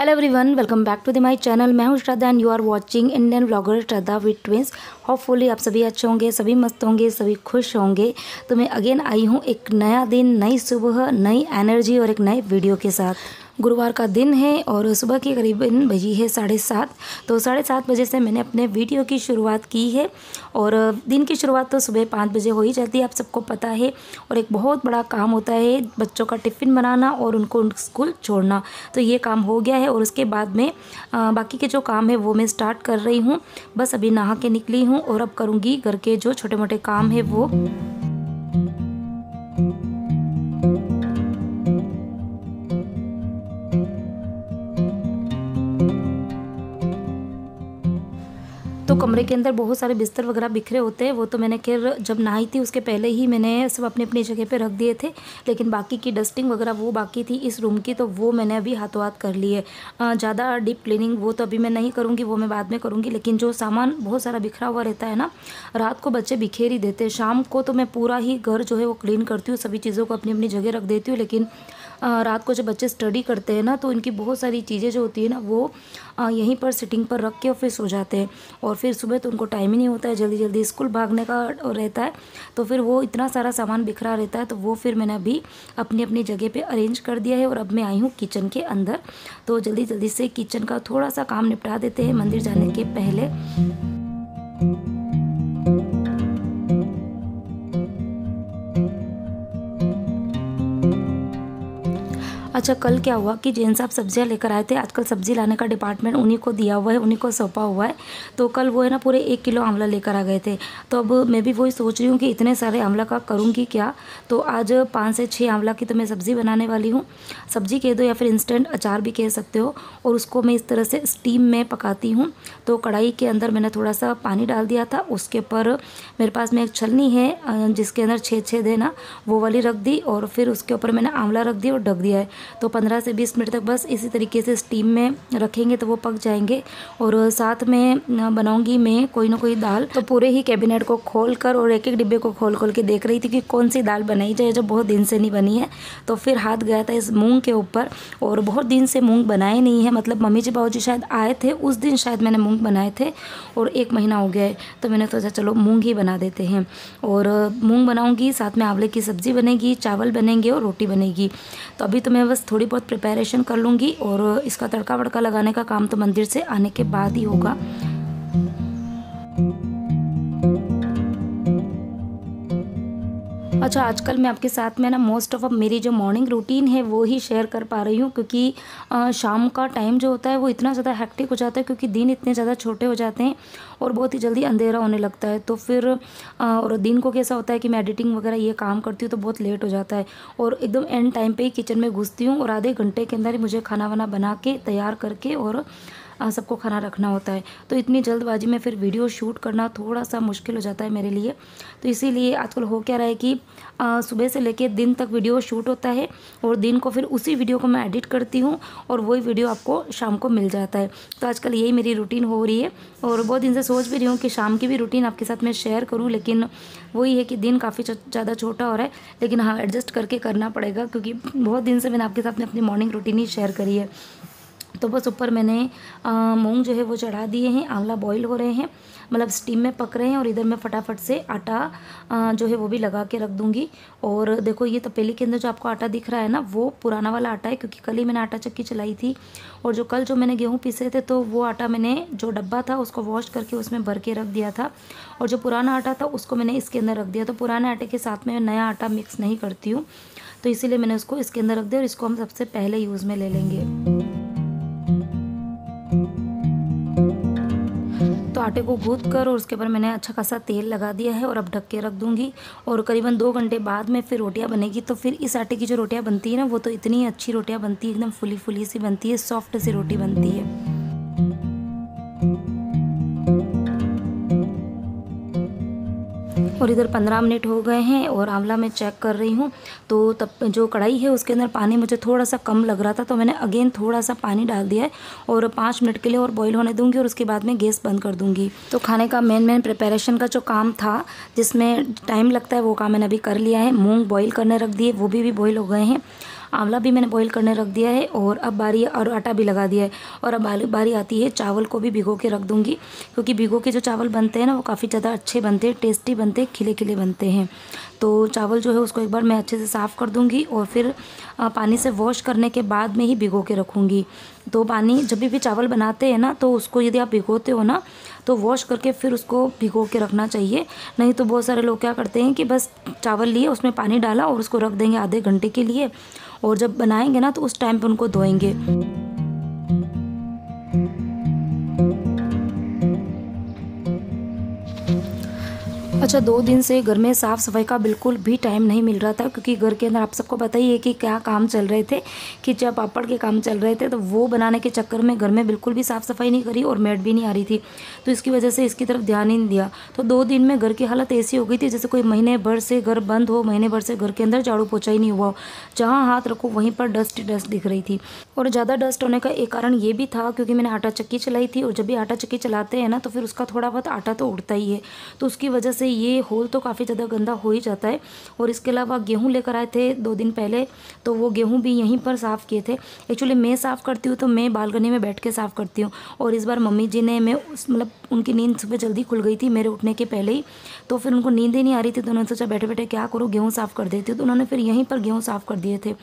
Hello everyone, welcome back to the my channel. मैं हूं Shraddha and you are watching Indian vlogger Shraddha with twins. Hopefully आप सभी अच्छे होंगे, सभी मस्त होंगे, सभी खुश होंगे। तो मैं अगेन आई हूं एक नया दिन, नई सुबह, नई एनर्जी और एक नए वीडियो के साथ। गुरुवार का दिन है और सुबह की करीबन बजी है 7:30। तो 7:30 बजे से मैंने अपने वीडियो की शुरुआत की है और दिन की शुरुआत तो सुबह 5 बजे हो ही जाती है, आप सबको पता है। और एक बहुत बड़ा काम होता है बच्चों का टिफ़िन बनाना और उनको स्कूल छोड़ना। तो ये काम हो गया है और उसके बाद में बाकी के जो काम है वो मैं स्टार्ट कर रही हूँ। बस अभी नहा के निकली हूँ और अब करूँगी घर के जो छोटे मोटे काम है वो। तो कमरे के अंदर बहुत सारे बिस्तर वगैरह बिखरे होते हैं, वो तो मैंने खैर जब नहाई थी उसके पहले ही मैंने सब अपनी अपनी जगह पे रख दिए थे। लेकिन बाकी की डस्टिंग वगैरह वो बाकी थी इस रूम की, तो वो मैंने अभी हाथों हाथ कर ली है। ज़्यादा डीप क्लीनिंग वो तो अभी मैं नहीं करूँगी, वो मैं बाद में करूँगी। लेकिन जो सामान बहुत सारा बिखरा हुआ रहता है ना, रात को बच्चे बिखेर ही देते हैं। शाम को तो मैं पूरा ही घर जो है वो क्लीन करती हूँ, सभी चीज़ों को अपनी अपनी जगह रख देती हूँ। लेकिन रात को जब बच्चे स्टडी करते हैं ना, तो इनकी बहुत सारी चीज़ें जो होती है ना वो यहीं पर सिटिंग पर रख के और फिर सो जाते हैं। और फिर सुबह तो उनको टाइम ही नहीं होता है, जल्दी जल्दी स्कूल भागने का रहता है। तो फिर वो इतना सारा सामान बिखरा रहता है, तो वो फिर मैंने अभी अपनी अपनी जगह पे अरेंज कर दिया है। और अब मैं आई हूँ किचन के अंदर, तो जल्दी जल्दी से किचन का थोड़ा सा काम निपटा देते हैं मंदिर जाने के पहले। अच्छा, कल क्या हुआ कि जैन साहब सब्जियां लेकर आए थे। आजकल सब्जी लाने का डिपार्टमेंट उन्हीं को दिया हुआ है, उन्हीं को सौंपा हुआ है। तो कल वो है ना पूरे 1 किलो आंवला लेकर आ गए थे। तो अब मैं भी वही सोच रही हूँ कि इतने सारे आंवला का करूँगी क्या। तो आज 5 से 6 आंवला की तो मैं सब्ज़ी बनाने वाली हूँ। सब्जी कह दो या फिर इंस्टेंट अचार भी कह सकते हो। और उसको मैं इस तरह से स्टीम में पकाती हूँ। तो कढ़ाई के अंदर मैंने थोड़ा सा पानी डाल दिया था, उसके ऊपर मेरे पास में एक छलनी है जिसके अंदर छेद है ना, वो वाली रख दी। और फिर उसके ऊपर मैंने आंवला रख दिया और ढक दिया है। तो 15 से 20 मिनट तक बस इसी तरीके से स्टीम में रखेंगे तो वो पक जाएंगे। और साथ में बनाऊंगी मैं कोई ना कोई दाल। तो पूरे ही कैबिनेट को खोल कर और एक एक डिब्बे को खोल खोल के देख रही थी कि कौन सी दाल बनाई जाए, जो बहुत दिन से नहीं बनी है। तो फिर हाथ गया था इस मूंग के ऊपर, और बहुत दिन से मूंग बनाए नहीं है। मतलब मम्मी जी बाबूजी शायद आए थे उस दिन, शायद मैंने मूंग बनाए थे और 1 महीना हो गया है। तो मैंने सोचा चलो मूंग ही बना देते हैं। और मूंग बनाऊंगी, साथ में आंवले की सब्ज़ी बनेगी, चावल बनेंगे और रोटी बनेगी। तो अभी तो मैं बस थोड़ी बहुत प्रिपरेशन कर लूँगी और इसका तड़का वड़का लगाने का काम तो मंदिर से आने के बाद ही होगा। अच्छा, आजकल मैं आपके साथ में ना मोस्ट ऑफ मेरी जो मॉर्निंग रूटीन है वो ही शेयर कर पा रही हूँ, क्योंकि शाम का टाइम जो होता है वो इतना ज़्यादा हेक्टिक हो जाता है, क्योंकि दिन इतने ज़्यादा छोटे हो जाते हैं और बहुत ही जल्दी अंधेरा होने लगता है। तो फिर और दिन को कैसा होता है कि मैं एडिटिंग वगैरह ये काम करती हूँ तो बहुत लेट हो जाता है। और एकदम एंड टाइम पे ही किचन में घुसती हूँ और आधे घंटे के अंदर ही मुझे खाना वाना बना के तैयार करके और सबको खाना रखना होता है। तो इतनी जल्दबाजी में फिर वीडियो शूट करना थोड़ा सा मुश्किल हो जाता है मेरे लिए। तो इसीलिए आजकल हो क्या रहा है कि सुबह से लेके दिन तक वीडियो शूट होता है और दिन को फिर उसी वीडियो को मैं एडिट करती हूँ और वही वीडियो आपको शाम को मिल जाता है। तो आजकल यही मेरी रूटीन हो रही है और बहुत दिन से सोच भी रही हूँ कि शाम की भी रूटीन आपके साथ मैं शेयर करूँ। लेकिन वही है कि दिन काफ़ी ज़्यादा छोटा हो रहा है। लेकिन हाँ, एडजस्ट करके करना पड़ेगा, क्योंकि बहुत दिन से मैंने आपके साथ में अपनी मॉर्निंग रूटीन ही शेयर करी है। तो बस ऊपर मैंने मूंग जो है वो चढ़ा दिए हैं, आंवला बॉईल हो रहे हैं, मतलब स्टीम में पक रहे हैं। और इधर मैं फटाफट से आटा जो है वो भी लगा के रख दूंगी। और देखो ये तपेली के अंदर जो आपको आटा दिख रहा है ना, वो पुराना वाला आटा है, क्योंकि कल ही मैंने आटा चक्की चलाई थी। और जो कल जो मैंने गेहूँ पीसे थे तो वो आटा मैंने जो डब्बा था उसको वॉश करके उसमें भर के रख दिया था। और जो पुराना आटा था उसको मैंने इसके अंदर रख दिया। तो पुराने आटे के साथ में नया आटा मिक्स नहीं करती हूँ, तो इसीलिए मैंने उसको इसके अंदर रख दिया। और इसको हम सबसे पहले यूज़ में ले लेंगे। तो आटे को गूंथ कर और उसके ऊपर मैंने अच्छा खासा तेल लगा दिया है और अब ढक के रख दूंगी। और करीबन 2 घंटे बाद में फिर रोटियां बनेगी। तो फिर इस आटे की जो रोटियां बनती है ना, वो तो इतनी अच्छी रोटियां बनती है, एकदम फुली फुली सी बनती है, सॉफ्ट सी रोटी बनती है। और इधर 15 मिनट हो गए हैं और आंवला मैं चेक कर रही हूँ। तो तब जो कढ़ाई है उसके अंदर पानी मुझे थोड़ा सा कम लग रहा था, तो मैंने अगेन थोड़ा सा पानी डाल दिया है और 5 मिनट के लिए और बॉईल होने दूंगी और उसके बाद में गैस बंद कर दूंगी। तो खाने का मेन प्रिपरेशन का जो काम था जिसमें टाइम लगता है वो काम मैंने अभी कर लिया है। मूँग बॉईल करने रख दिए, वो भी बॉईल हो गए हैं। आंवला भी मैंने बॉईल करने रख दिया है और अब बारी और आटा भी लगा दिया है। और अब बारी आती है चावल को भी भिगो के रख दूँगी, क्योंकि भिगो के जो चावल बनते हैं ना वो काफ़ी ज़्यादा अच्छे बनते हैं, टेस्टी बनते हैं, खिले खिले बनते हैं। तो चावल जो है उसको एक बार मैं अच्छे से साफ़ कर दूँगी और फिर पानी से वॉश करने के बाद में ही भिगो के रखूँगी। तो पानी जब भी चावल बनाते हैं ना तो उसको यदि आप भिगोते हो ना तो वॉश करके फिर उसको भिगो के रखना चाहिए। नहीं तो बहुत सारे लोग क्या करते हैं कि बस चावल लिए, उसमें पानी डाला और उसको रख देंगे आधे घंटे के लिए, और जब बनाएंगे ना तो उस टाइम पे उनको धोएंगे। अच्छा, 2 दिन से घर में साफ़ सफाई का बिल्कुल भी टाइम नहीं मिल रहा था, क्योंकि घर के अंदर आप सबको पता ही है कि क्या काम चल रहे थे, खिचा पापड़ के काम चल रहे थे। तो वो बनाने के चक्कर में घर में बिल्कुल भी साफ़ सफाई नहीं करी और मेड भी नहीं आ रही थी, तो इसकी वजह से इसकी तरफ ध्यान ही नहीं दिया। तो 2 दिन में घर की हालत ऐसी हो गई थी जैसे कोई महीने भर से घर बंद हो, महीने भर से घर के अंदर झाड़ू पोछा ही नहीं हुआ हो। जहाँ हाथ रखो वहीं पर डस्ट ही डस्ट दिख रही थी। और ज़्यादा डस्ट होने का एक कारण ये भी था क्योंकि मैंने आटा चक्की चलाई थी, और जब भी आटा चक्की चलाते हैं ना तो फिर उसका थोड़ा बहुत आटा तो उड़ता ही है, तो उसकी वजह से ये होल तो काफ़ी ज़्यादा गंदा हो ही जाता है। और इसके अलावा गेहूँ लेकर आए थे 2 दिन पहले, तो वो गेहूँ भी यहीं पर साफ़ किए थे। एक्चुअली मैं साफ़ करती हूँ तो मैं बालकनी में बैठ के साफ़ करती हूँ, और इस बार मम्मी जी ने मतलब उनकी नींद सुबह जल्दी खुल गई थी मेरे उठने के पहले ही, तो फिर उनको नींद ही नहीं आ रही थी, तो उन्होंने सोचा बैठे बैठे क्या करो, गेहूँ साफ़ कर देती हूँ। तो उन्होंने फिर यहीं पर गेहूँ साफ़ कर दिए थे।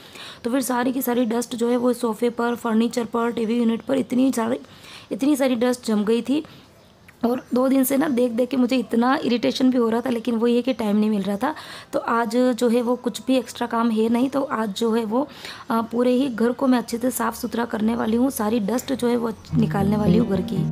तो फिर सारी की सारी डस्ट जो है वो सोफ़े पर, फर्नीचर पर, टीवी यूनिट पर इतनी सारी डस्ट जम गई थी। और 2 दिन से ना देख देख के मुझे इतना इरिटेशन भी हो रहा था, लेकिन वो ये कि टाइम नहीं मिल रहा था। तो आज जो है वो कुछ भी एक्स्ट्रा काम है नहीं, तो आज जो है वो पूरे ही घर को मैं अच्छे से साफ़ सुथरा करने वाली हूँ, सारी डस्ट जो है वो निकालने वाली हूँ घर की।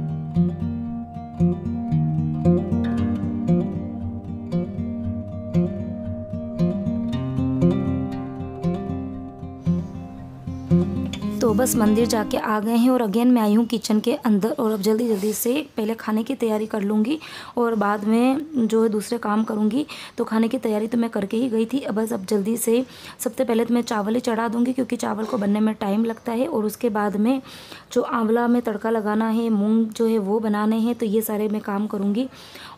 तो बस मंदिर जाके आ गए हैं और अगेन मैं आई हूँ किचन के अंदर, और अब जल्दी जल्दी से पहले खाने की तैयारी कर लूँगी और बाद में जो है दूसरे काम करूँगी। तो खाने की तैयारी तो मैं करके ही गई थी, अब जल्दी से सबसे पहले तो मैं चावल ही चढ़ा दूँगी, क्योंकि चावल को बनने में टाइम लगता है। और उसके बाद में जो आंवला में तड़का लगाना है, मूँग जो है वो बनाने हैं, तो ये सारे मैं काम करूँगी।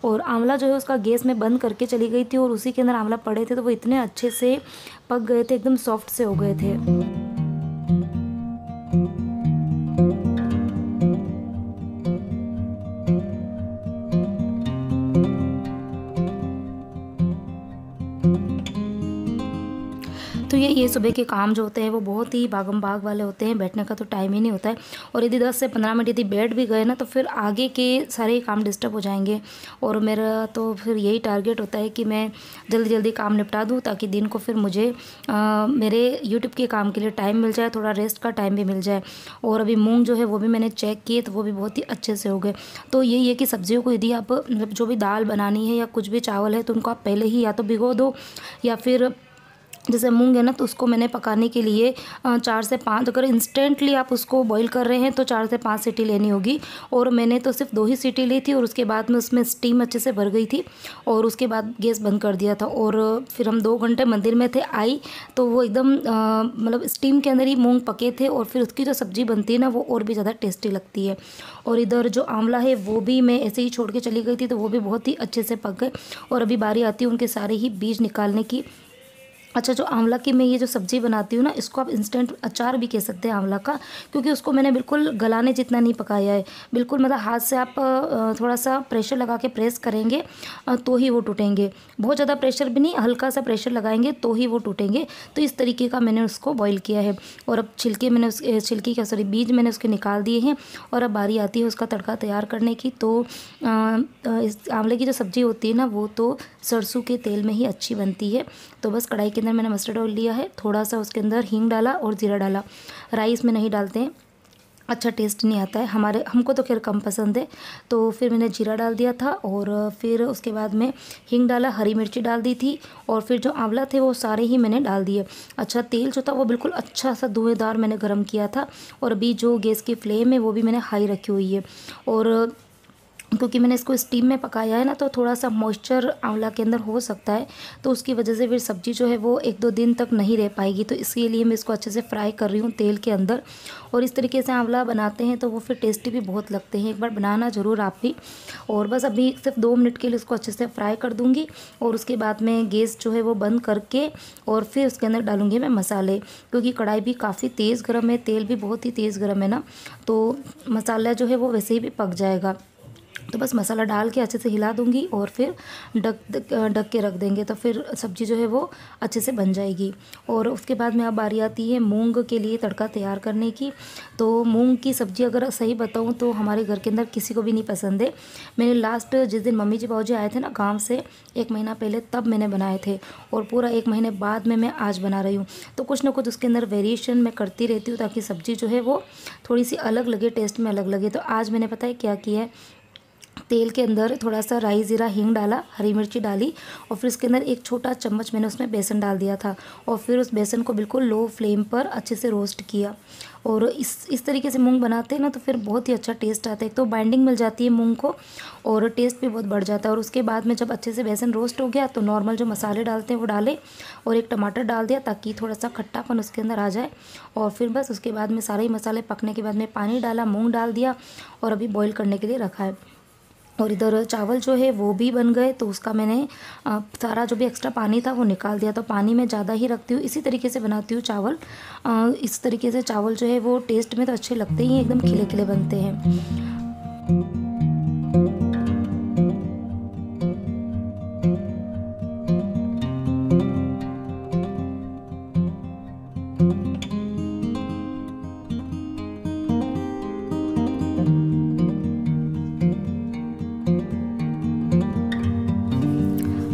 और आंवला जो है उसका गैस में बंद करके चली गई थी, और उसी के अंदर आंवला पड़े थे तो वो इतने अच्छे से पक गए थे, एकदम सॉफ्ट से हो गए थे। तो ये सुबह के काम जो होते हैं वो बहुत ही भागम भाग वाले होते हैं, बैठने का तो टाइम ही नहीं होता है। और यदि 10 से 15 मिनट यदि बैठ भी गए ना तो फिर आगे के सारे काम डिस्टर्ब हो जाएंगे। और मेरा तो फिर यही टारगेट होता है कि मैं जल्दी जल्दी काम निपटा दूँ, ताकि दिन को फिर मुझे मेरे यूट्यूब के काम के लिए टाइम मिल जाए, थोड़ा रेस्ट का टाइम भी मिल जाए। और अभी मूँग जो है वो भी मैंने चेक किए तो वो भी बहुत ही अच्छे से हो गए। तो यही है कि सब्जियों को यदि आप मतलब जो भी दाल बनानी है या कुछ भी चावल है तो उनको आप पहले ही या तो भिगो दो, या फिर जैसे मूंग है ना तो उसको मैंने पकाने के लिए 4 से 5, अगर इंस्टेंटली आप उसको बॉईल कर रहे हैं तो 4 से 5 सीटी लेनी होगी। और मैंने तो सिर्फ 2 ही सीटी ली थी, और उसके बाद में उसमें स्टीम अच्छे से भर गई थी, और उसके बाद गैस बंद कर दिया था। और फिर हम 2 घंटे मंदिर में थे, आई तो वो एकदम मतलब स्टीम के अंदर ही मूँग पके थे, और फिर उसकी जो सब्ज़ी बनती है ना वो और भी ज़्यादा टेस्टी लगती है। और इधर जो आंवला है वो भी मैं ऐसे ही छोड़ के चली गई थी, तो वो भी बहुत ही अच्छे से पक गए। और अभी बारी आती है उनके सारे ही बीज निकालने की। अच्छा, जो आंवला की मैं ये जो सब्ज़ी बनाती हूँ ना, इसको आप इंस्टेंट अचार भी कह सकते हैं आंवला का, क्योंकि उसको मैंने बिल्कुल गलाने जितना नहीं पकाया है। बिल्कुल मतलब हाथ से आप थोड़ा सा प्रेशर लगा के प्रेस करेंगे तो ही वो टूटेंगे। बहुत ज़्यादा प्रेशर भी नहीं, हल्का सा प्रेशर लगाएंगे तो ही वो टूटेंगे। तो इस तरीके का मैंने उसको बॉईल किया है। और अब बीज मैंने उसके निकाल दिए हैं, और अब बारी आती है उसका तड़का तैयार करने की। तो इस आंवले की जो सब्ज़ी होती है ना वो तो सरसों के तेल में ही अच्छी बनती है। तो बस कढ़ाई के अंदर मैंने मस्टर्ड ऑयल लिया है, थोड़ा सा उसके अंदर हींग डाला और जीरा डाला। राई इसमें नहीं डालते हैं, अच्छा टेस्ट नहीं आता है, हमको तो खैर कम पसंद है। तो फिर मैंने जीरा डाल दिया था, और फिर उसके बाद में हींग डाला, हरी मिर्ची डाल दी थी, और फिर जो आंवला थे वो सारे ही मैंने डाल दिए। अच्छा, तेल जो था वो बिल्कुल अच्छा सा धुएंधार मैंने गर्म किया था, और अभी जो गैस की फ्लेम है वो भी मैंने हाई रखी हुई है। और क्योंकि मैंने इसको स्टीम में पकाया है ना, तो थोड़ा सा मॉइस्चर आंवला के अंदर हो सकता है, तो उसकी वजह से फिर सब्ज़ी जो है वो 1-2 दिन तक नहीं रह पाएगी। तो इसके लिए मैं इसको अच्छे से फ्राई कर रही हूँ तेल के अंदर। और इस तरीके से आंवला बनाते हैं तो वो फिर टेस्टी भी बहुत लगते हैं, एक बार बनाना ज़रूर आप भी। और बस अभी सिर्फ 2 मिनट के लिए इसको अच्छे से फ्राई कर दूँगी, और उसके बाद में गैस जो है वो बंद करके और फिर उसके अंदर डालूँगी मैं मसाले, क्योंकि कढ़ाई भी काफ़ी तेज़ गर्म है, तेल भी बहुत ही तेज़ गर्म है ना, तो मसाला जो है वो वैसे ही भी पक जाएगा। तो बस मसाला डाल के अच्छे से हिला दूंगी और फिर ढक के रख देंगे, तो फिर सब्ज़ी जो है वो अच्छे से बन जाएगी। और उसके बाद में अब बारी आती है मूंग के लिए तड़का तैयार करने की। तो मूंग की सब्ज़ी अगर सही बताऊं तो हमारे घर के अंदर किसी को भी नहीं पसंद है। मैंने लास्ट जिस दिन मम्मी जी भाऊजी आए थे ना गाँव से 1 महीना पहले, तब मैंने बनाए थे, और पूरा 1 महीने बाद में मैं आज बना रही हूँ। तो कुछ ना कुछ उसके अंदर वेरिएशन मैं करती रहती हूँ ताकि सब्ज़ी जो है वो थोड़ी सी अलग लगे, टेस्ट में अलग लगे। तो आज मैंने पता है क्या किया है, तेल के अंदर थोड़ा सा राई ज़ीरा हींग डाला, हरी मिर्ची डाली, और फिर इसके अंदर 1 छोटा चम्मच मैंने उसमें बेसन डाल दिया था, और फिर उस बेसन को बिल्कुल लो फ्लेम पर अच्छे से रोस्ट किया। और इस तरीके से मूंग बनाते हैं ना तो फिर बहुत ही अच्छा टेस्ट आता है। एक तो बाइंडिंग मिल जाती है मूंग को, और टेस्ट भी बहुत बढ़ जाता है। और उसके बाद में जब अच्छे से बेसन रोस्ट हो गया तो नॉर्मल जो मसाले डालते हैं वो डाले, और 1 टमाटर डाल दिया ताकि थोड़ा सा खट्टापन उसके अंदर आ जाए। और फिर बस उसके बाद में सारे ही मसाले पकने के बाद में पानी डाला, मूँग डाल दिया, और अभी बॉईल करने के लिए रखा है। और इधर चावल जो है वो भी बन गए, तो उसका मैंने सारा जो भी एक्स्ट्रा पानी था वो निकाल दिया। तो पानी मैं ज़्यादा ही रखती हूँ, इसी तरीके से बनाती हूँ चावल। इस तरीके से चावल जो है वो टेस्ट में तो अच्छे लगते ही हैं, एकदम खिले खिले बनते हैं।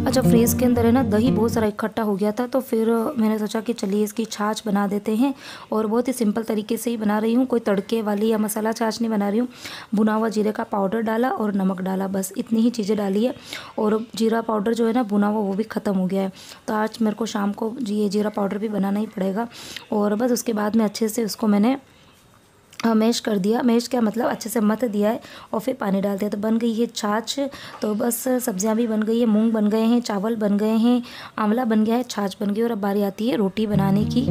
अच्छा, फ्रीज के अंदर है ना दही बहुत सारा इकट्ठा हो गया था, तो फिर मैंने सोचा कि चलिए इसकी छाछ बना देते हैं। और बहुत ही सिंपल तरीके से ही बना रही हूँ, कोई तड़के वाली या मसाला छाछ नहीं बना रही हूँ। भुना हुआ जीरे का पाउडर डाला और नमक डाला, बस इतनी ही चीज़ें डाली है। और जीरा पाउडर जो है ना भुना हुआ वो भी ख़त्म हो गया है, तो आज मेरे को शाम को ये जीरा पाउडर भी बनाना ही पड़ेगा। और बस उसके बाद में अच्छे से उसको मैंने मैश कर दिया। मैश क्या मतलब, अच्छे से मथ दिया है और फिर पानी डाल दिया, तो बन गई है छाछ। तो बस सब्जियां भी बन गई है, मूंग बन गए हैं, चावल बन गए हैं, आंवला बन गया है, छाछ बन गई। और अब बारी आती है रोटी बनाने की।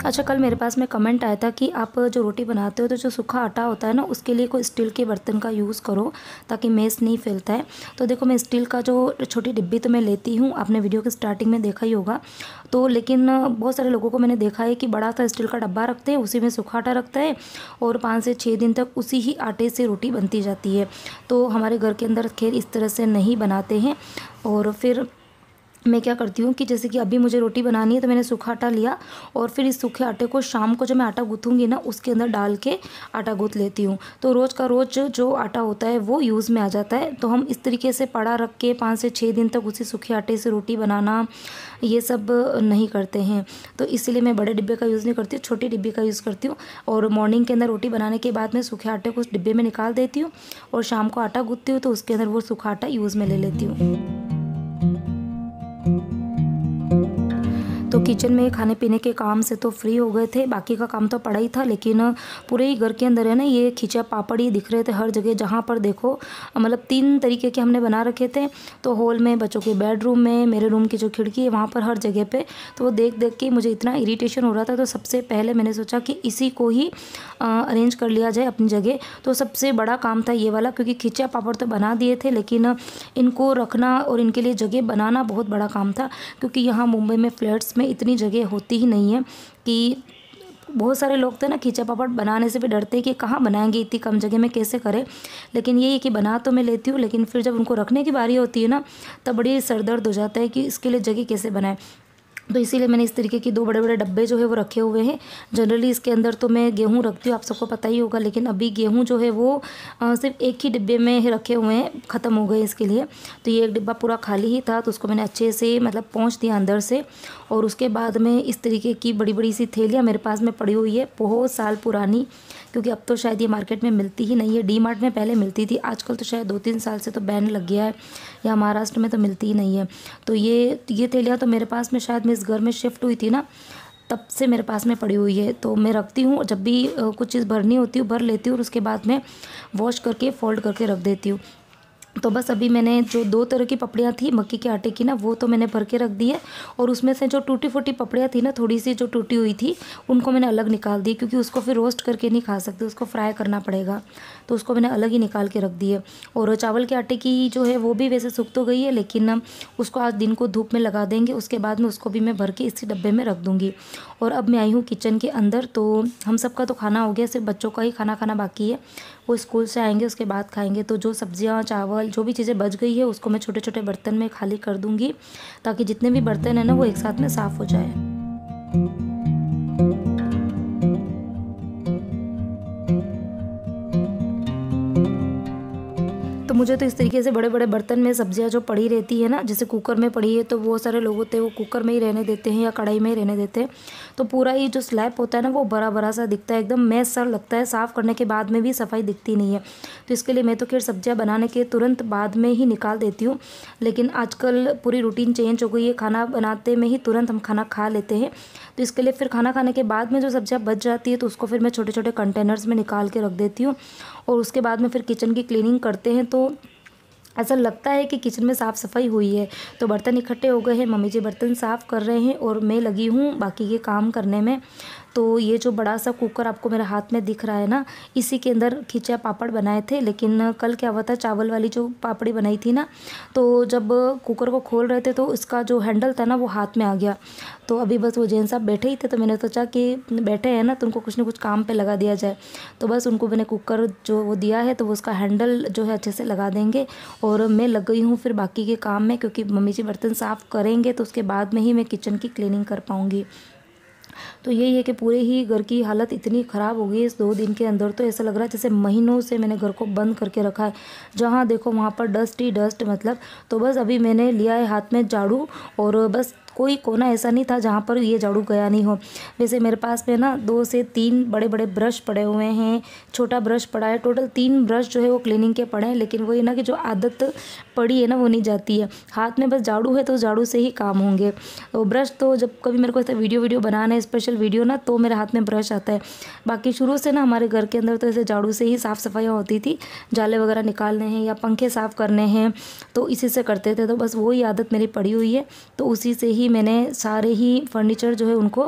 अच्छा, कल मेरे पास में कमेंट आया था कि आप जो रोटी बनाते हो तो जो सूखा आटा होता है ना उसके लिए कोई स्टील के बर्तन का यूज़ करो ताकि मैस नहीं फैलता है। तो देखो, मैं स्टील का जो छोटी डिब्बी तो मैं लेती हूँ, आपने वीडियो के स्टार्टिंग में देखा ही होगा। तो लेकिन बहुत सारे लोगों को मैंने देखा है कि बड़ा सा स्टील का डब्बा रखते हैं, उसी में सूखा आटा रखता है और 5 से 6 दिन तक उसी ही आटे से रोटी बनती जाती है। तो हमारे घर के अंदर खैर इस तरह से नहीं बनाते हैं। और फिर मैं क्या करती हूँ कि जैसे कि अभी मुझे रोटी बनानी है तो मैंने सूखा आटा लिया, और फिर इस सूखे आटे को शाम को जब मैं आटा गूँथूँगी ना उसके अंदर डाल के आटा गूँथ लेती हूँ। तो रोज़ का रोज़ जो आटा होता है वो यूज़ में आ जाता है। तो हम इस तरीके से पड़ा रख के 5 से 6 दिन तक उसी सूखे आटे से रोटी बनाना ये सब नहीं करते हैं। तो इसलिए मैं बड़े डिब्बे का यूज़ नहीं करती हूँ, छोटी डिब्बी का यूज़ करती हूँ। और मॉर्निंग के अंदर रोटी बनाने के बाद मैं सूखे आटे को उस डिब्बे में निकाल देती हूँ, और शाम को आटा गूँथती हूँ तो उसके अंदर वो सूखा आटा यूज़ में ले लेती हूँ। तो किचन में खाने पीने के काम से तो फ्री हो गए थे, बाकी का काम तो पड़ा ही था। लेकिन पूरे ही घर के अंदर है ना ये खिंचा पापड़ ही दिख रहे थे हर जगह, जहाँ पर देखो मतलब 3 तरीके के हमने बना रखे थे। तो हॉल में, बच्चों के बेडरूम में, मेरे रूम की जो खिड़की है वहाँ पर, हर जगह पे। तो वो देख देख के मुझे इतना इरिटेशन हो रहा था। तो सबसे पहले मैंने सोचा कि इसी को ही अरेंज कर लिया जाए अपनी जगह। तो सबसे बड़ा काम था ये वाला, क्योंकि खिंचा पापड़ तो बना दिए थे लेकिन इनको रखना और इनके लिए जगह बनाना बहुत बड़ा काम था। क्योंकि यहाँ मुंबई में फ्लैट्स में इतनी जगह होती ही नहीं है कि बहुत सारे लोग तो ना खिंचा पापड़ बनाने से भी डरते हैं कि कहाँ बनाएंगे इतनी कम जगह में, कैसे करें। लेकिन ये है कि बना तो मैं लेती हूँ, लेकिन फिर जब उनको रखने की बारी होती है ना तब बड़ी सरदर्द हो जाता है कि इसके लिए जगह कैसे बनाएं। तो इसीलिए मैंने इस तरीके की 2 बड़े बड़े डब्बे जो है वो रखे हुए हैं। जनरली इसके अंदर तो मैं गेहूँ रखती हूँ, आप सबको पता ही होगा, लेकिन अभी गेहूँ जो है वो सिर्फ एक ही डिब्बे में रखे हुए हैं, ख़त्म हो गए इसके लिए। तो ये एक डिब्बा पूरा खाली ही था, तो उसको मैंने अच्छे से मतलब पोंछ दिया अंदर से। और उसके बाद में इस तरीके की बड़ी बड़ी सी थैलियाँ मेरे पास में पड़ी हुई है, बहुत साल पुरानी, क्योंकि अब तो शायद ये मार्केट में मिलती ही नहीं है। डी मार्ट में पहले मिलती थी, आजकल तो शायद 2-3 साल से तो बैन लग गया है, या महाराष्ट्र में तो मिलती ही नहीं है। तो ये थैलियाँ तो मेरे पास में शायद मैं इस घर में शिफ्ट हुई थी ना, तब से मेरे पास में पड़ी हुई है। तो मैं रखती हूँ, जब भी कुछ चीज़ भरनी होती है भर लेती हूँ और उसके बाद में वॉश करके फोल्ड करके रख देती हूँ। तो बस अभी मैंने जो 2 तरह की पपड़ियाँ थी मक्की के आटे की ना, वो तो मैंने भर के रख दी है, और उसमें से जो टूटी फूटी पपड़ियाँ थी ना, थोड़ी सी जो टूटी हुई थी, उनको मैंने अलग निकाल दी, क्योंकि उसको फिर रोस्ट करके नहीं खा सकते, उसको फ्राई करना पड़ेगा, तो उसको मैंने अलग ही निकाल के रख दी है। और चावल के आटे की जो है वो भी वैसे सूख तो गई है, लेकिन उसको आज दिन को धूप में लगा देंगे, उसके बाद में उसको भी मैं भर के इसी डब्बे में रख दूँगी। और अब मैं आई हूँ किचन के अंदर। तो हम सबका तो खाना हो गया, सिर्फ बच्चों का ही खाना खाना बाकी है, वो स्कूल से आएंगे उसके बाद खाएंगे। तो जो सब्जियां चावल जो भी चीज़ें बच गई है उसको मैं छोटे छोटे बर्तन में खाली कर दूंगी, ताकि जितने भी बर्तन है ना वो एक साथ में साफ़ हो जाए। तो मुझे तो इस तरीके से बड़े बड़े बर्तन में सब्जियां जो पड़ी रहती है ना, जैसे कुकर में पड़ी है, तो वो सारे लोग होते हैं वो कुकर में ही रहने देते हैं या कढ़ाई में ही रहने देते हैं, तो पूरा ही जो स्लैब होता है ना वो बड़ा बड़ा सा दिखता है, एकदम मैस सा लगता है, साफ़ करने के बाद में भी सफाई दिखती नहीं है। तो इसके लिए मैं तो खैर सब्जियाँ बनाने के तुरंत बाद में ही निकाल देती हूँ, लेकिन आजकल पूरी रूटीन चेंज हो गई है, खाना बनाते में ही तुरंत हम खाना खा लेते हैं। तो इसके लिए फिर खाना खाने के बाद में जो सब्जियाँ बच जाती है तो उसको फिर मैं छोटे छोटे कंटेनर्स में निकाल के रख देती हूँ, और उसके बाद में फिर किचन की क्लीनिंग करते हैं, तो ऐसा लगता है कि किचन में साफ़ सफाई हुई है। तो बर्तन इकट्ठे हो गए हैं, मम्मी जी बर्तन साफ़ कर रहे हैं और मैं लगी हूँ बाकी के काम करने में। तो ये जो बड़ा सा कुकर आपको मेरे हाथ में दिख रहा है ना, इसी के अंदर खिंचा पापड़ बनाए थे, लेकिन कल क्या हुआ था, चावल वाली जो पापड़ी बनाई थी ना, तो जब कुकर को खोल रहे थे तो इसका जो हैंडल था ना वो हाथ में आ गया। तो अभी बस वो जैन साहब बैठे ही थे, तो मैंने सोचा कि बैठे हैं ना तो उनको कुछ ना कुछ काम पे लगा दिया जाए। तो बस उनको मैंने कुकर जो वो दिया है तो वो उसका हैंडल जो है अच्छे से लगा देंगे, और मैं लग गई हूँ फिर बाकी के काम में, क्योंकि मम्मी जी बर्तन साफ़ करेंगे तो उसके बाद में ही मैं किचन की क्लीनिंग कर पाऊँगी। तो यही है कि पूरे ही घर की हालत इतनी ख़राब हो गई इस 2 दिन के अंदर, तो ऐसा लग रहा है जैसे महीनों से मैंने घर को बंद करके रखा है, जहाँ देखो वहाँ पर डस्ट ही डस्ट मतलब। तो बस अभी मैंने लिया है हाथ में झाड़ू, और बस कोई कोना ऐसा नहीं था जहाँ पर ये झाड़ू गया नहीं हो। वैसे मेरे पास में ना 2 से 3 बड़े बड़े ब्रश पड़े हुए हैं, छोटा ब्रश पड़ा है, टोटल 3 ब्रश जो है वो क्लीनिंग के पड़े हैं, लेकिन वही ना कि जो आदत पड़ी है ना वो नहीं जाती है। हाथ में बस झाड़ू है तो झाड़ू से ही काम होंगे। तो ब्रश तो जब कभी मेरे को ऐसा वीडियो बनाना है, स्पेशल वीडियो ना, तो मेरे हाथ में ब्रश आता है। बाकी शुरू से ना हमारे घर के अंदर तो ऐसे झाड़ू से ही साफ़ सफाइयाँ होती थी, जाले वगैरह निकालने हैं या पंखे साफ़ करने हैं तो इसी से करते थे। तो बस वही आदत मेरी पड़ी हुई है, तो उसी से ही मैंने सारे ही फर्नीचर जो है उनको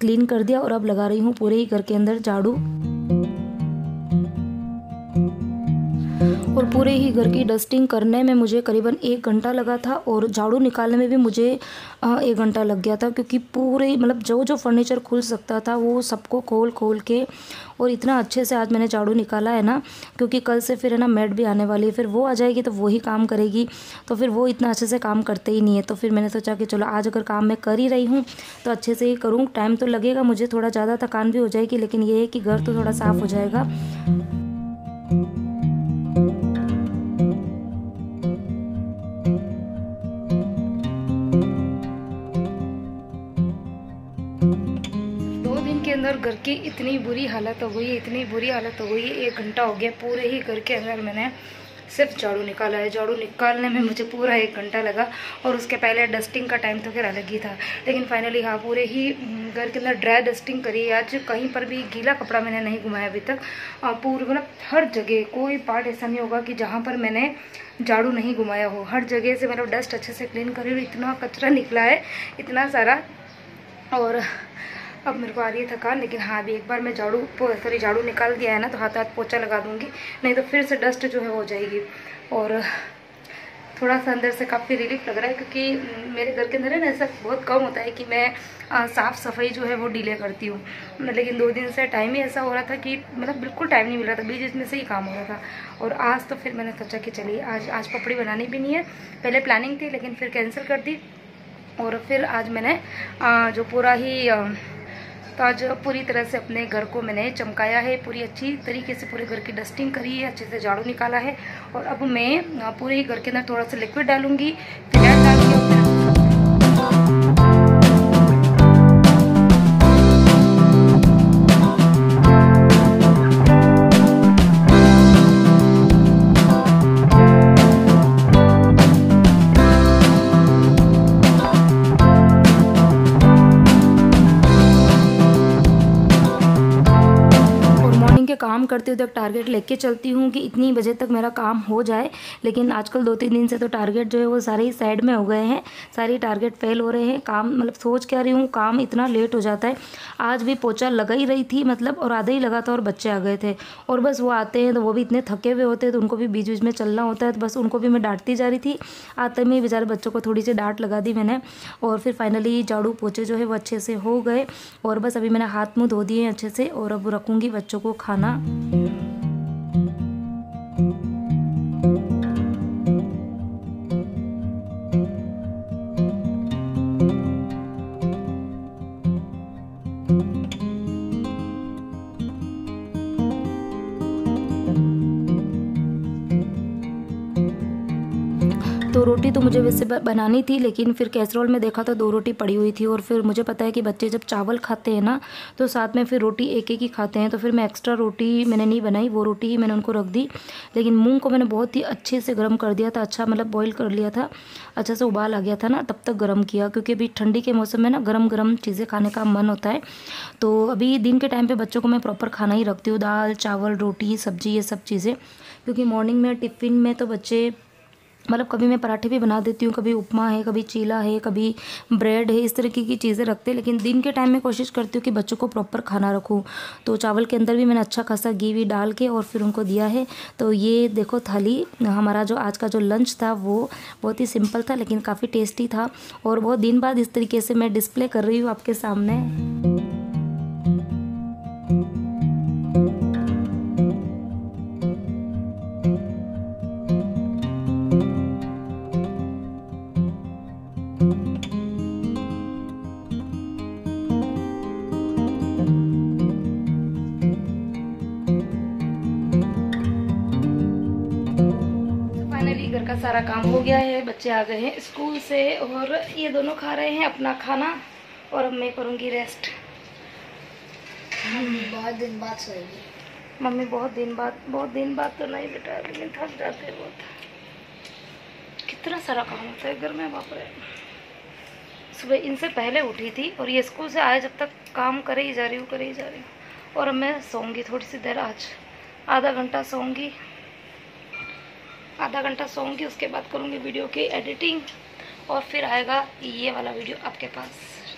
क्लीन कर दिया, और अब लगा रही हूँ पूरे ही घर के अंदर झाड़ू। और पूरे ही घर की डस्टिंग करने में मुझे करीबन 1 घंटा लगा था, और झाड़ू निकालने में भी मुझे 1 घंटा लग गया था, क्योंकि पूरे मतलब जो जो फर्नीचर खुल सकता था वो सबको खोल खोल के, और इतना अच्छे से आज मैंने झाड़ू निकाला है ना, क्योंकि कल से फिर है ना मेड भी आने वाली है, फिर वो आ जाएगी तो वो ही काम करेगी, तो फिर वो इतना अच्छे से काम करते ही नहीं है। तो फिर मैंने सोचा कि चलो आज अगर काम मैं कर ही रही हूँ तो अच्छे से ही करूँ। टाइम तो लगेगा मुझे, थोड़ा ज़्यादा थकान भी हो जाएगी, लेकिन ये है कि घर तो थोड़ा साफ़ हो जाएगा। के अंदर घर की इतनी बुरी हालत हो गई है, इतनी बुरी हालत हो गई है। 1 घंटा हो गया पूरे ही घर के अंदर मैंने सिर्फ झाड़ू निकाला है। झाड़ू निकालने में मुझे पूरा 1 घंटा लगा, और उसके पहले डस्टिंग का टाइम तो फिर अलग ही था। लेकिन फाइनली हाँ, पूरे ही घर के अंदर ड्राई डस्टिंग करी है आज। कहीं पर भी गीला कपड़ा मैंने नहीं घुमाया अभी तक। पूरे मतलब हर जगह कोई पार्ट ऐसा नहीं होगा कि जहाँ पर मैंने झाड़ू नहीं घुमाया हो। हर जगह से मतलब डस्ट अच्छे से क्लीन करी हुई। इतना कचरा निकला है, इतना सारा। और अब मेरे को आ रही है थकान, लेकिन हाँ अभी एक बार मैं झाड़ू निकाल दिया है ना तो हाथ हाथ पोछा लगा दूंगी, नहीं तो फिर से डस्ट जो है हो जाएगी। और थोड़ा सा अंदर से काफ़ी रिलीफ लग रहा है, क्योंकि मेरे घर के अंदर है ना ऐसा बहुत कम होता है कि मैं साफ़ सफाई जो है वो डिले करती हूँ। लेकिन 2 दिन से टाइम ही ऐसा हो रहा था कि मतलब बिल्कुल टाइम नहीं मिल रहा था, बीच में से ही काम हो रहा था। और आज तो फिर मैंने सोचा कि चलिए आज पपड़ी बनानी भी नहीं है। पहले प्लानिंग थी लेकिन फिर कैंसिल कर दी, और फिर आज मैंने जो पूरा ही तो आज पूरी तरह से अपने घर को मैंने चमकाया है, पूरी अच्छी तरीके से पूरे घर की डस्टिंग करी है, अच्छे से झाड़ू निकाला है। और अब मैं पूरे ही घर के अंदर थोड़ा सा लिक्विड डालूंगी, फिनाइल डालूंगी। करती हूँ तो एक टारगेट लेके चलती हूँ कि इतनी बजे तक मेरा काम हो जाए, लेकिन आजकल 2-3 दिन से तो टारगेट जो है वो सारे ही साइड में हो गए हैं, सारे टारगेट फेल हो रहे हैं। काम मतलब सोच क्या रही हूँ, काम इतना लेट हो जाता है। आज भी पोछा लगा ही रही थी मतलब, और आधा ही लगा था और बच्चे आ गए थे, और बस वो आते हैं तो वो भी इतने थके हुए होते हैं तो उनको भी बीच बीच में चलना होता है, तो बस उनको भी मैं डांटती जा रही थी। आते में बेचारे बच्चों को थोड़ी सी डांट लगा दी मैंने, और फिर फाइनली झाड़ू पोछे जो है वो अच्छे से हो गए, और बस अभी मैंने हाथ मुँह धो दिए हैं अच्छे से, और अब रखूँगी बच्चों को खाना। तो रोटी तो मुझे वैसे बनानी थी, लेकिन फिर कैसरोल में देखा तो 2 रोटी पड़ी हुई थी, और फिर मुझे पता है कि बच्चे जब चावल खाते हैं ना तो साथ में फिर रोटी एक एक ही खाते हैं, तो फिर मैं एक्स्ट्रा रोटी मैंने नहीं बनाई, वो रोटी ही मैंने उनको रख दी। लेकिन मूंग को मैंने बहुत ही अच्छे से गर्म कर दिया था, अच्छा मतलब बॉईल कर लिया था, अच्छा से उबाल आ गया था ना, तब तक गर्म किया, क्योंकि अभी ठंडी के मौसम में ना गर्म गर्म चीज़ें खाने का मन होता है। तो अभी दिन के टाइम पर बच्चों को मैं प्रॉपर खाना ही रखती हूँ, दाल चावल रोटी सब्जी ये सब चीज़ें, क्योंकि मॉर्निंग में टिफ़िन में तो बच्चे मतलब कभी मैं पराठे भी बना देती हूँ, कभी उपमा है, कभी चीला है, कभी ब्रेड है, इस तरीके की चीज़ें रखते हैं। लेकिन दिन के टाइम में कोशिश करती हूँ कि बच्चों को प्रॉपर खाना रखूँ। तो चावल के अंदर भी मैंने अच्छा खासा घी वी डाल के और फिर उनको दिया है। तो ये देखो थाली, हमारा जो आज का जो लंच था वो बहुत ही सिंपल था लेकिन काफ़ी टेस्टी था, और बहुत दिन बाद इस तरीके से मैं डिस्प्ले कर रही हूँ आपके सामने। घर का सारा काम हो गया है, बच्चे आ गए हैं स्कूल से, और ये दोनों खा रहे हैं अपना खाना, और अब मैं करूँगी रेस्ट। बहुत दिन बाद सोएगी मम्मी। बहुत दिन बाद तो नहीं बेटा, लेकिन थक जाते हैं बहुत। कितना सारा काम होता है घर में, बाप रे। सुबह इनसे पहले उठी थी और ये स्कूल से आए, जब तक काम करे ही जा रही हूँ। और अब मैं सोऊंगी थोड़ी सी देर, आज आधा घंटा सोऊंगी, उसके बाद करूँगी वीडियो की एडिटिंग, और फिर आएगा ये वाला वीडियो आपके पास,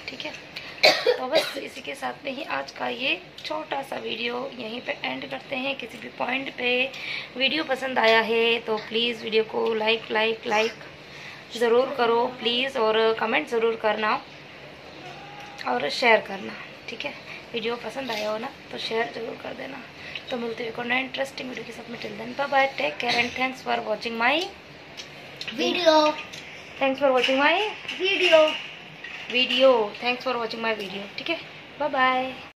ठीक है। तो बस इसी के साथ में ही आज का ये छोटा सा वीडियो यहीं पे एंड करते हैं। किसी भी पॉइंट पे वीडियो पसंद आया है तो प्लीज़ वीडियो को लाइक ज़रूर करो प्लीज़, और कमेंट ज़रूर करना और शेयर करना, ठीक है। वीडियो पसंद आया हो ना तो शेयर ज़रूर कर देना। तो मिलते हैं एक और नए इंटरेस्टिंग वीडियो के साथ में। Till then bye bye, take care and thanks for watching my video. Thanks for watching my video. Thanks for watching my video, ठीक है। Bye bye.